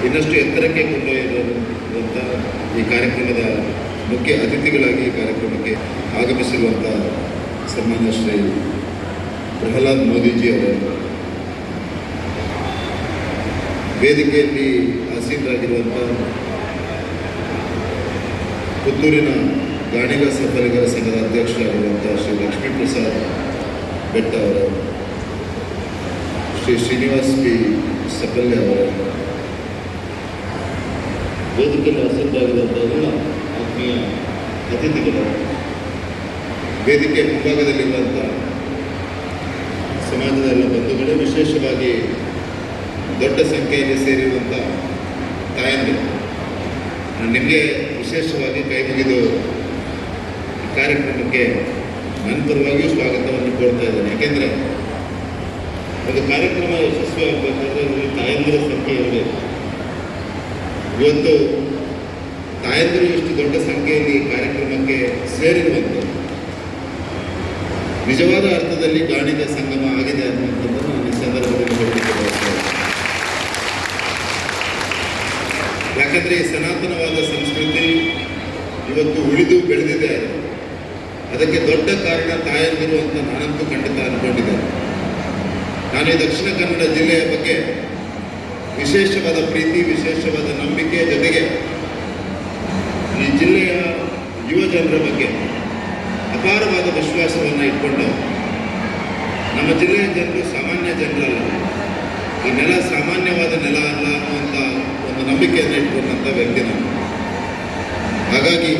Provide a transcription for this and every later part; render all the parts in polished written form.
ಇನ್ನಷ್ಟು ಎತ್ತರಕ್ಕೆ ಕೊಂಡೊಯ್ಯುವಂಥ ಈ ಕಾರ್ಯಕ್ರಮದ ಮುಖ್ಯ ಅತಿಥಿಗಳಾಗಿ ಈ ಕಾರ್ಯಕ್ರಮಕ್ಕೆ ಆಗಮಿಸಿರುವಂಥ ಸನ್ಮಾನ್ಯ ಶ್ರೀ ಪ್ರಹ್ಲಾದ್ ಮೋದಿಜಿ ಅವರು, ವೇದಿಕೆಯಲ್ಲಿ ಆಸೀನರಾಗಿರುವಂಥ ಪುತ್ತೂರಿನ ಗಾಣಿಗ ಸಫಲಿಗರ ಸಂಘದ ಅಧ್ಯಕ್ಷರಾಗಿರುವಂಥ ಶ್ರೀ ಲಕ್ಷ್ಮೀ ಪ್ರಸಾದ್ ಬೆಟ್ಟ ಅವರು, ಶ್ರೀ ಶ್ರೀನಿವಾಸ್ ಪಿ ಸಪಲ್ಯ ಅವರು, ವೇದಿಕೆಯಲ್ಲಿ ಆಸೀನರಾಗಿರುವಂಥ ಎಲ್ಲ ಆತ್ಮೀಯ ಅತಿಥಿಗಳು, ವೇದಿಕೆ ಮುಂಭಾಗದಲ್ಲಿರುವಂಥ ಸಮಾಜದ ಎಲ್ಲ ಬಂಧುಗಳು, ವಿಶೇಷವಾಗಿ ದೊಡ್ಡ ಸಂಖ್ಯೆಯಲ್ಲಿ ಸೇರಿರುವಂಥ ತಾಯಂದಿರು, ನಿಮಗೆ ವಿಶೇಷವಾಗಿ ಕೈ ಮುಗಿದು ಕಾರ್ಯಕ್ರಮಕ್ಕೆ ನನ್ನ ಪರವಾಗಿಯೂ ಸ್ವಾಗತವನ್ನು ಕೊಡ್ತಾ ಇದ್ದೇನೆ. ಯಾಕೆಂದರೆ ಒಂದು ಕಾರ್ಯಕ್ರಮ ಯಶಸ್ವಿ ಆಗಬೇಕಾದ್ರೆ ತಾಯಂದಿರ ಸಂಖ್ಯೆ ಇರಬೇಕು. ಇವತ್ತು ತಾಯಂದಿರು ಇಷ್ಟು ದೊಡ್ಡ ಸಂಖ್ಯೆಯಲ್ಲಿ ಕಾರ್ಯಕ್ರಮಕ್ಕೆ ಸೇರಿರುವಂಥದ್ದು ನಿಜವಾದ ಅರ್ಥದಲ್ಲಿ ಗಾಣಿಗ ಸಂಗಮ ಆಗಿದೆ ಅನ್ನುವಂಥದ್ದನ್ನು ನಾನು ಈ ಸಂದರ್ಭದಲ್ಲಿ ಹೇಳಲಿಕ್ಕೆ ಬಯಸ್ತೇನೆ. ಯಾಕಂದರೆ ಈ ಸನಾತನವಾದ ಸಂಸ್ಕೃತಿ ಇವತ್ತು ಉಳಿದು ಬೆಳೆದಿದೆ. ಅದಕ್ಕೆ ದೊಡ್ಡ ಕಾರಣ ತಾಯಂದಿರು ಅಂತ ನಾನಂತೂ ಖಂಡಿತ ಅಂದ್ಕೊಂಡಿದ್ದೇನೆ. ನಾನು ಈ ದಕ್ಷಿಣ ಕನ್ನಡ ಜಿಲ್ಲೆಯ ಬಗ್ಗೆ ವಿಶೇಷವಾದ ಪ್ರೀತಿ, ವಿಶೇಷವಾದ ನಂಬಿಕೆ, ಜೊತೆಗೆ ಈ ಜಿಲ್ಲೆಯ ಯುವ ಜನರ ಬಗ್ಗೆ ಅಪಾರವಾದ ವಿಶ್ವಾಸವನ್ನು ಇಟ್ಕೊಂಡು, ನಮ್ಮ ಜಿಲ್ಲೆಯ ಜನರು ಸಾಮಾನ್ಯ ಜನರಲ್ಲ, ಈ ನೆಲ ಸಾಮಾನ್ಯವಾದ ನೆಲ ಅಲ್ಲ ಅನ್ನುವಂಥ ಒಂದು ನಂಬಿಕೆಯನ್ನು ಇಟ್ಕೊಂಡಂಥ ವ್ಯಕ್ತಿ ನಾನು. ಹಾಗಾಗಿ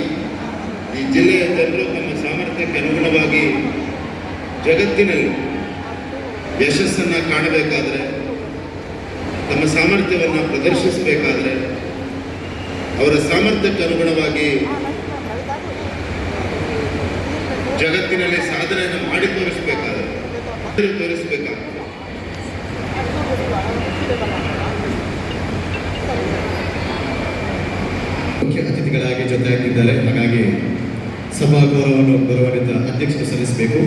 ಈ ಜಿಲ್ಲೆಯ ಜನರು ತಮ್ಮ ಸಾಮರ್ಥ್ಯಕ್ಕೆ ಅನುಗುಣವಾಗಿ ಜಗತ್ತಿನಲ್ಲಿ ಯಶಸ್ಸನ್ನು ಕಾಣಬೇಕಾದ್ರೆ, ತಮ್ಮ ಸಾಮರ್ಥ್ಯವನ್ನು ಪ್ರದರ್ಶಿಸಬೇಕಾದ್ರೆ, ಅವರ ಸಾಮರ್ಥ್ಯಕ್ಕೆ ಅನುಗುಣವಾಗಿ ಜಗತ್ತಿನಲ್ಲಿ ಸಾಧನೆಯನ್ನು ಮಾಡಿ ತೋರಿಸಬೇಕಾದ್ರೆ ಮುಖ್ಯ ಅತಿಥಿಗಳಾಗಿ ಜೊತೆಯಾಗಿದ್ದಾರೆ. ಹಾಗಾಗಿ ಸಭಾ ಗೌರವಾನ್ವಿತ ಅಧ್ಯಕ್ಷರು ಸಲ್ಲಿಸಬೇಕು.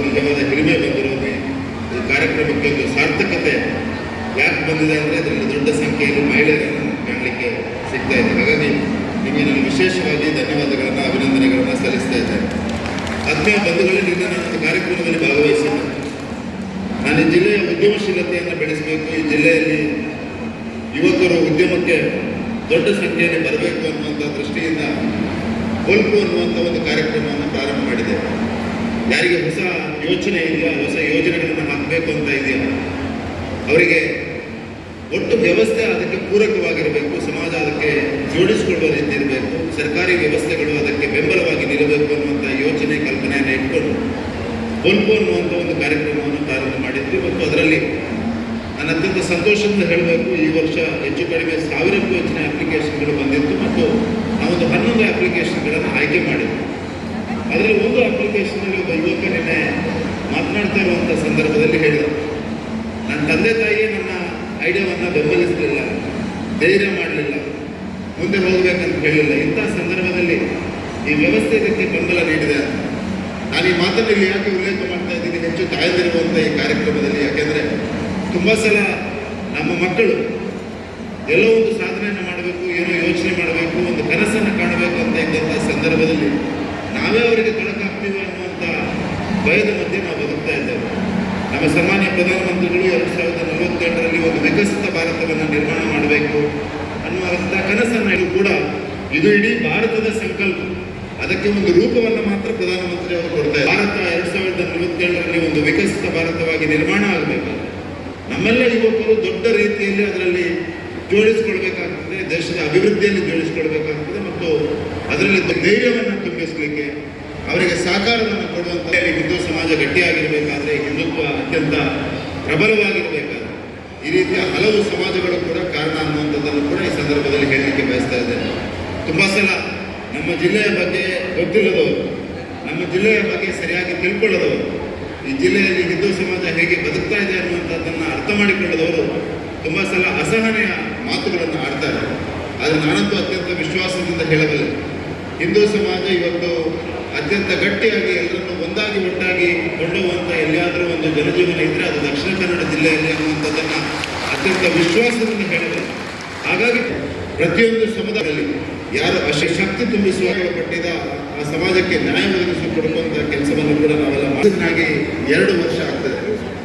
ನಿಜವಾದ ಹಿರಿಮೆ ಬಂದಿರೋದು ಈ ಕಾರ್ಯಕ್ರಮಕ್ಕೆ ಒಂದು ಸಾರ್ಥಕತೆ ಯಾಕೆ ಬಂದಿದೆ ಅಂದರೆ ಅದರಲ್ಲಿ ದೊಡ್ಡ ಸಂಖ್ಯೆಯಲ್ಲಿ ಮಹಿಳೆಯರನ್ನು ಕಾಣಲಿಕ್ಕೆ ಸಿಗ್ತಾ ಇದೆ. ಹಾಗಾಗಿ ನಿಮಗೆ ನಾನು ವಿಶೇಷವಾಗಿ ಧನ್ಯವಾದಗಳನ್ನು, ಅಭಿನಂದನೆಗಳನ್ನು ಸಲ್ಲಿಸ್ತಾ ಇದ್ದೇನೆ. ಆತ್ಮೀಯ ಬಂಧುಗಳೇ, ನಿನ್ನೆ ನಾನು ಕಾರ್ಯಕ್ರಮದಲ್ಲಿ ಭಾಗವಹಿಸಿದ್ದೆ. ನಾನು ಈ ಜಿಲ್ಲೆಯ ಉದ್ಯಮಶೀಲತೆಯನ್ನು ಬೆಳೆಸಬೇಕು, ಈ ಜಿಲ್ಲೆಯಲ್ಲಿ ಯುವಕರು ಉದ್ಯಮಕ್ಕೆ ದೊಡ್ಡ ಸಂಖ್ಯೆಯಲ್ಲಿ ಬರಬೇಕು ಅನ್ನುವಂಥ ದೃಷ್ಟಿಯಿಂದ ಹೊಲ್ಪು ಅನ್ನುವಂಥ ಒಂದು ಕಾರ್ಯಕ್ರಮವನ್ನು ಪ್ರಾರಂಭ ಮಾಡಿದೆ. ಯಾರಿಗೆ ಹೊಸ ಯೋಚನೆ ಇದೆಯಾ, ಹೊಸ ಯೋಜನೆಗಳನ್ನು ಹಾಕಬೇಕು ಅಂತ ಇದೆಯಾ, ಅವರಿಗೆ ಒಟ್ಟು ವ್ಯವಸ್ಥೆ ಅದಕ್ಕೆ ಪೂರಕವಾಗಿರಬೇಕು, ಸಮಾಜ ಅದಕ್ಕೆ ಜೋಡಿಸಿಕೊಳ್ಳುವ ರೀತಿ ಇರಬೇಕು, ಸರ್ಕಾರಿ ವ್ಯವಸ್ಥೆಗಳು ಅದಕ್ಕೆ ಬೆಂಬಲವಾಗಿ ನಿಲ್ಲಬೇಕು ಅನ್ನುವಂಥ ಯೋಚನೆ, ಕಲ್ಪನೆಯನ್ನು ಇಟ್ಕೊಂಡು ಹೊಲ್ಪು ಅನ್ನುವಂಥ ಒಂದು ಕಾರ್ಯಕ್ರಮವನ್ನು ಪ್ರಾರಂಭ ಮಾಡಿದ್ವಿ. ಮತ್ತು ಅದರಲ್ಲಿ ನಾನು ಅತ್ಯಂತ ಸಂತೋಷದಿಂದ ಹೇಳಬೇಕು, ಈ ವರ್ಷ ಹೆಚ್ಚು ಕಡಿಮೆ 1000ಕ್ಕೂ ಹೆಚ್ಚಿನ ಅಪ್ಲಿಕೇಶನ್ಗಳು ಬಂದಿತ್ತು ಮತ್ತು ನಾವೊಂದು 11 ಅಪ್ಲಿಕೇಶನ್ಗಳನ್ನು ಆಯ್ಕೆ ಮಾಡಿದ್ವಿ. ಅದರಲ್ಲಿ ಒಂದು ಅಪ್ಲಿಕೇಶನ್ನಲ್ಲಿ ಒಬ್ಬ ಯುವಕ ನಿನ್ನೆ ಮಾತನಾಡ್ತಾ ಇರುವಂಥ ಸಂದರ್ಭದಲ್ಲಿ ಹೇಳಿದ, ನನ್ನ ತಂದೆ ತಾಯಿಯೇ ನನ್ನ ಐಡಿಯಾವನ್ನು ಬೆಂಬಲಿಸಲಿಲ್ಲ, ಧೈರ್ಯ ಮಾಡಲಿಲ್ಲ, ಮುಂದೆ ಹೋಗಬೇಕಂತ ಹೇಳಿಲ್ಲ. ಇಂಥ ಸಂದರ್ಭದಲ್ಲಿ ಈ ವ್ಯವಸ್ಥೆ ಇದಕ್ಕೆ ಬೆಂಬಲ ನೀಡಿದೆ ಅಂತ ನಾನು ಈ ಮಾತನ್ನು ಇಲ್ಲಿ ಯಾಕೆ ಉಲ್ಲೇಖ ಮಾಡ್ತಾ ಇದ್ದೀನಿ, ಹೆಚ್ಚು ಕಾಯ್ದಿರುವಂಥ ಈ ಕಾರ್ಯಕ್ರಮದಲ್ಲಿ. ಯಾಕೆಂದರೆ ತುಂಬ ಸಲ ನಮ್ಮ ಮಕ್ಕಳು ಎಲ್ಲೋ ಒಂದು ಸಾಧನೆಯನ್ನು ಮಾಡಬೇಕು, ಏನೋ ಯೋಚನೆ ಮಾಡಬೇಕು, ಒಂದು ಕನಸನ್ನು ಕಾಣಬೇಕು ಅಂತ ಇದ್ದಂಥ ಸಂದರ್ಭದಲ್ಲಿ ನಾವೇ ಅವರಿಗೆ ತೊಡಕಾಗ್ತೀವಿ ಅನ್ನುವಂಥ ಭಯದ ಮಧ್ಯೆ ನಾವು ಬದುಕ್ತಾ ಇದ್ದೇವೆ. ನಮ್ಮ ಸಾಮಾನ್ಯ ಪ್ರಧಾನಮಂತ್ರಿಗಳು 2047ರಲ್ಲಿ ಒಂದು ವಿಕಸಿತ ಭಾರತವನ್ನು ನಿರ್ಮಾಣ ಮಾಡಬೇಕು ಅನ್ನುವಂಥ ಕನಸನ್ನು ಕೂಡ ಇದು ಇಡೀ ಭಾರತದ ಸಂಕಲ್ಪ. ಅದಕ್ಕೆ ಒಂದು ರೂಪವನ್ನು ಮಾತ್ರ ಪ್ರಧಾನಮಂತ್ರಿ ಅವರು ಕೊಡ್ತಾರೆ. ಭಾರತ 2047ರಲ್ಲಿ ಒಂದು ವಿಕಸಿತ ಭಾರತವಾಗಿ ನಿರ್ಮಾಣ ಆಗಬೇಕು. ನಮ್ಮೆಲ್ಲ ಯುವಕರು ದೊಡ್ಡ ರೀತಿಯಲ್ಲಿ ಅದರಲ್ಲಿ ಜೋಡಿಸ್ಕೊಳ್ಬೇಕಾಗ್ತದೆ, ದೇಶದ ಅಭಿವೃದ್ಧಿಯಲ್ಲಿ ಜೋಡಿಸ್ಕೊಳ್ಬೇಕಾಗ್ತದೆ ಮತ್ತು ಅದರಲ್ಲಿ ಧೈರ್ಯವನ್ನು ತುಂಬಿಸಲಿಕ್ಕೆ ಅವರಿಗೆ ಸಹಕಾರವನ್ನು ಕೊಡುವಂಥ ಹಿಂದೂ ಸಮಾಜ ಗಟ್ಟಿಯಾಗಿರಬೇಕಾದ್ರೆ, ಹಿಂದುತ್ವ ಅತ್ಯಂತ ಪ್ರಬಲವಾಗಿರಬೇಕಾದ್ರೆ ಈ ರೀತಿಯ ಹಲವು ಸಮಾಜಗಳು ಕೂಡ ಕಾರಣ ಅನ್ನುವಂಥದ್ದನ್ನು ಕೂಡ ಈ ಸಂದರ್ಭದಲ್ಲಿ ಹೇಳಲಿಕ್ಕೆ ಬಯಸ್ತಾ ಇದ್ದೇನೆ. ತುಂಬ ಸಲ ನಮ್ಮ ಜಿಲ್ಲೆಯ ಬಗ್ಗೆ ಗೊತ್ತಿಲ್ಲದವರು, ನಮ್ಮ ಜಿಲ್ಲೆಯ ಬಗ್ಗೆ ಸರಿಯಾಗಿ ತಿಳ್ಕೊಳ್ಳದವರು, ಈ ಜಿಲ್ಲೆಯಲ್ಲಿ ಹಿಂದೂ ಸಮಾಜ ಹೇಗೆ ಬದುಕ್ತಾ ಇದೆ ಅನ್ನುವಂಥದ್ದನ್ನು ಅರ್ಥ ಮಾಡಿಕೊಳ್ಳದವರು ತುಂಬ ಸಲ ಅಸಹನೆಯ ಮಾತುಗಳನ್ನು ಆಡ್ತಾರೆ. ಆದರೆ ನಾನಂತೂ ಅತ್ಯಂತ ವಿಶ್ವಾಸದಿಂದ ಹೇಳಬಲ್ಲೆ, ಹಿಂದೂ ಸಮಾಜ ಇವತ್ತು ಅತ್ಯಂತ ಗಟ್ಟಿಯಾಗಿ ಎಲ್ಲರನ್ನು ಒಂದಾಗಿ ಒಟ್ಟಾಗಿ ಕೊಂಡೊಯ್ಯುವಂಥ ಎಲ್ಲಿಯಾದರೂ ಒಂದು ಜನಜೀವನ ಇದ್ದರೆ ಅದು ದಕ್ಷಿಣ ಕನ್ನಡ ಜಿಲ್ಲೆಯಲ್ಲಿ ಅನ್ನುವಂಥದ್ದನ್ನು ಅತ್ಯಂತ ವಿಶ್ವಾಸದಿಂದ ಹೇಳಬಲ್ಲೆ. ಹಾಗಾಗಿ ಪ್ರತಿಯೊಂದು ಸಮುದಾಯದಲ್ಲಿ ಯಾರು ಶಕ್ತಿ ತುಂಬಿಸುವ ಪಟ್ಟಿದ ಆ ಸಮಾಜಕ್ಕೆ ನ್ಯಾಯ ಒದಗಿಸಿಕೊಡುವಂಥ ಕೆಲಸವನ್ನು ಕೂಡ ನಾವೆಲ್ಲ ಮಾಡಿದ್ರಾಗಿ 2 ವರ್ಷ ಆಗ್ತದೆ.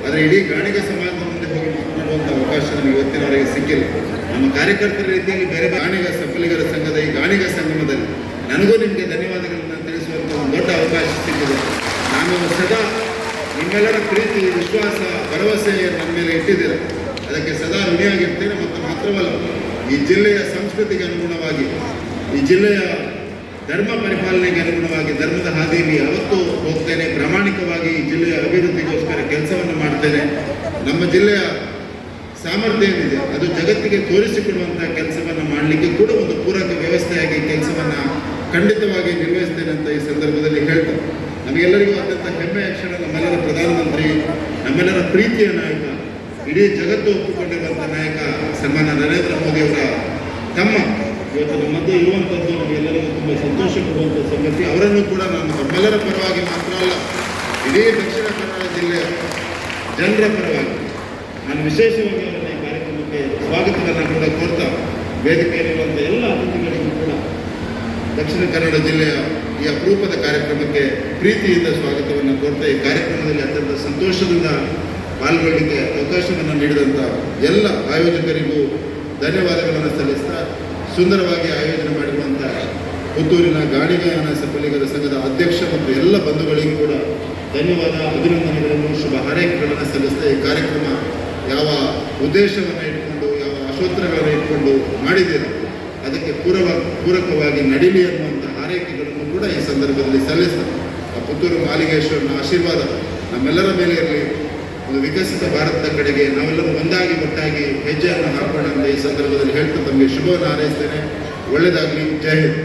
ಆದರೆ ಇಡೀ ಗಾಣಿಗ ಸಮಾಜದ ಮುಂದೆ ಹೋಗಿ ಮಾತನಾಡುವಂಥ ಅವಕಾಶ ನಮಗೆ ಇವತ್ತಿನವರೆಗೆ ಸಿಕ್ಕಿಲ್ಲ. ನಮ್ಮ ಕಾರ್ಯಕರ್ತರ ರೀತಿಯಲ್ಲಿ ಬೇರೆ ಗಾಣಿಗ ಸಫಲಿಗರ ಸಂಘದ ಈ ಗಾಣಿಗ ಸಂಗಮದಲ್ಲಿ ನನಗೂ ನಿಮಗೆ ಧನ್ಯವಾದಗಳನ್ನು ತಿಳಿಸುವಂಥ ಒಂದು ದೊಡ್ಡ ಅವಕಾಶ ಸಿಕ್ಕಿದೆ. ನಾನು ಸದಾ ನಿಮ್ಮೆಲ್ಲರ ಪ್ರೀತಿ, ವಿಶ್ವಾಸ, ಭರವಸೆ ನನ್ನ ಮೇಲೆ ಇಟ್ಟಿದ್ದೀರ. ಅದಕ್ಕೆ ಸದಾ ಋಣಿಯಾಗಿರ್ತೇನೆ. ಮತ್ತು ಮಾತ್ರವಲ್ಲ, ಈ ಜಿಲ್ಲೆಯ ಸಂಸ್ಕೃತಿಗೆ ಅನುಗುಣವಾಗಿ, ಈ ಜಿಲ್ಲೆಯ ಧರ್ಮ ಪರಿಪಾಲನೆಗೆ ಅನುಗುಣವಾಗಿ ಧರ್ಮದ ಹಾದಿಯಲ್ಲಿ ಯಾವತ್ತೂ ಹೋಗ್ತೇನೆ. ಪ್ರಾಮಾಣಿಕವಾಗಿ ಈ ಜಿಲ್ಲೆಯ ಅಭಿವೃದ್ಧಿಗೋಸ್ಕರ ಕೆಲಸವನ್ನು ಮಾಡ್ತೇನೆ. ನಮ್ಮ ಜಿಲ್ಲೆಯ ಸಾಮರ್ಥ್ಯ ಏನಿದೆ ಅದು ಜಗತ್ತಿಗೆ ತೋರಿಸಿಕೊಡುವಂಥ ಕೆಲಸವನ್ನು ಮಾಡಲಿಕ್ಕೆ ಕೂಡ ಒಂದು ಪೂರಕ ವ್ಯವಸ್ಥೆಯಾಗಿ ಕೆಲಸವನ್ನು ಖಂಡಿತವಾಗಿ ನಿರ್ವಹಿಸ್ತೇನೆ ಅಂತ ಈ ಸಂದರ್ಭದಲ್ಲಿ ಹೇಳ್ತಾರೆ. ನಮಗೆಲ್ಲರಿಗೂ ಅತ್ಯಂತ ಹೆಮ್ಮೆಯ ಕ್ಷಣ, ನಮ್ಮೆಲ್ಲರ ಪ್ರಧಾನಮಂತ್ರಿ, ನಮ್ಮೆಲ್ಲರ ಪ್ರೀತಿಯ ನಾಯಕ, ಇಡೀ ಜಗತ್ತು ಒಪ್ಪಿಕೊಂಡಿರುವಂಥ ನಾಯಕ ಸನ್ಮಾನ ನರೇಂದ್ರ ಮೋದಿಯವರ ತಮ್ಮ ಇವತ್ತು ನಮ್ಮ ಮಧ್ಯೆ ಇರುವಂಥದ್ದು ನಮಗೆಲ್ಲರಿಗೂ ತುಂಬ ಸಂತೋಷ ಕೊಡುವಂಥ ಸಂಗತಿ. ಅವರನ್ನು ಕೂಡ ನಾನು ನಮ್ಮೆಲ್ಲರ ಪರವಾಗಿ ಮಾತ್ರ ಅಲ್ಲ, ಇಡೀ ದಕ್ಷಿಣ ಕನ್ನಡ ಜಿಲ್ಲೆಯ ಜನರ ಪರವಾಗಿ ನಾನು ವಿಶೇಷವಾಗಿ ಅವರನ್ನ ಈ ಕಾರ್ಯಕ್ರಮಕ್ಕೆ ಸ್ವಾಗತವನ್ನು ಕೂಡ ಕೋರ್ತಾ, ವೇದಿಕೆಯಲ್ಲಿರುವಂಥ ಎಲ್ಲ ಅತಿಥಿಗಳಿಗೂ ಕೂಡ ದಕ್ಷಿಣ ಕನ್ನಡ ಜಿಲ್ಲೆಯ ಈ ಅಪರೂಪದ ಕಾರ್ಯಕ್ರಮಕ್ಕೆ ಪ್ರೀತಿಯಿಂದ ಸ್ವಾಗತವನ್ನು ಕೋರ್ತಾ, ಈ ಕಾರ್ಯಕ್ರಮದಲ್ಲಿ ಅತ್ಯಂತ ಸಂತೋಷದಿಂದ ಪಾಲ್ಗೊಳ್ಳಲಿಕ್ಕೆ ಅವಕಾಶವನ್ನು ನೀಡಿದಂಥ ಎಲ್ಲ ಆಯೋಜಕರಿಗೂ ಧನ್ಯವಾದಗಳನ್ನು ಸಲ್ಲಿಸ್ತಾ, ಸುಂದರವಾಗಿ ಆಯೋಜನೆ ಮಾಡಿರುವಂಥ ಪುತ್ತೂರಿನ ಗಾಣಿಗ ಸಫಲಿಗರ ಸಂಘದ ಅಧ್ಯಕ್ಷ ಮತ್ತು ಎಲ್ಲ ಬಂಧುಗಳಿಗೂ ಕೂಡ ಧನ್ಯವಾದ, ಅಭಿನಂದನೆಗಳನ್ನು, ಶುಭ ಹಾರೈಕೆಗಳನ್ನು ಸಲ್ಲಿಸ್ತಾ, ಈ ಕಾರ್ಯಕ್ರಮ ಯಾವ ಉದ್ದೇಶವನ್ನು ಇಟ್ಕೊಂಡು, ಯಾವ ಆಶೋತ್ತರಗಳನ್ನು ಇಟ್ಕೊಂಡು ಮಾಡಿದ್ದೀರ ಅದಕ್ಕೆ ಪೂರಕವಾಗಿ ನಡೀಲಿ ಅನ್ನುವಂಥ ಹಾರೈಕೆಗಳನ್ನು ಕೂಡ ಈ ಸಂದರ್ಭದಲ್ಲಿ ಸಲ್ಲಿಸ್ತಾರೆ. ಆ ಪುತ್ತೂರು ಮಾಲಿಂಗೇಶ್ವರನ ಆಶೀರ್ವಾದ ನಮ್ಮೆಲ್ಲರ ಮೇಲೆ ಇರಲಿ. ಒಂದು ವಿಕಸಿತ ಭಾರತದ ಕಡೆಗೆ ನಾವೆಲ್ಲರೂ ಒಂದಾಗಿ ಒಟ್ಟಾಗಿ ಹೆಜ್ಜೆಯನ್ನು ಹಾಕೋಣ ಅಂತ ಈ ಸಂದರ್ಭದಲ್ಲಿ ಹೇಳ್ತಾ ತಮಗೆ ಶುಭವನ್ನು ಹಾರೈಸ್ತೇನೆ. ಒಳ್ಳೆಯದಾಗಲಿ. ಜೈ ಹಿಂದ್.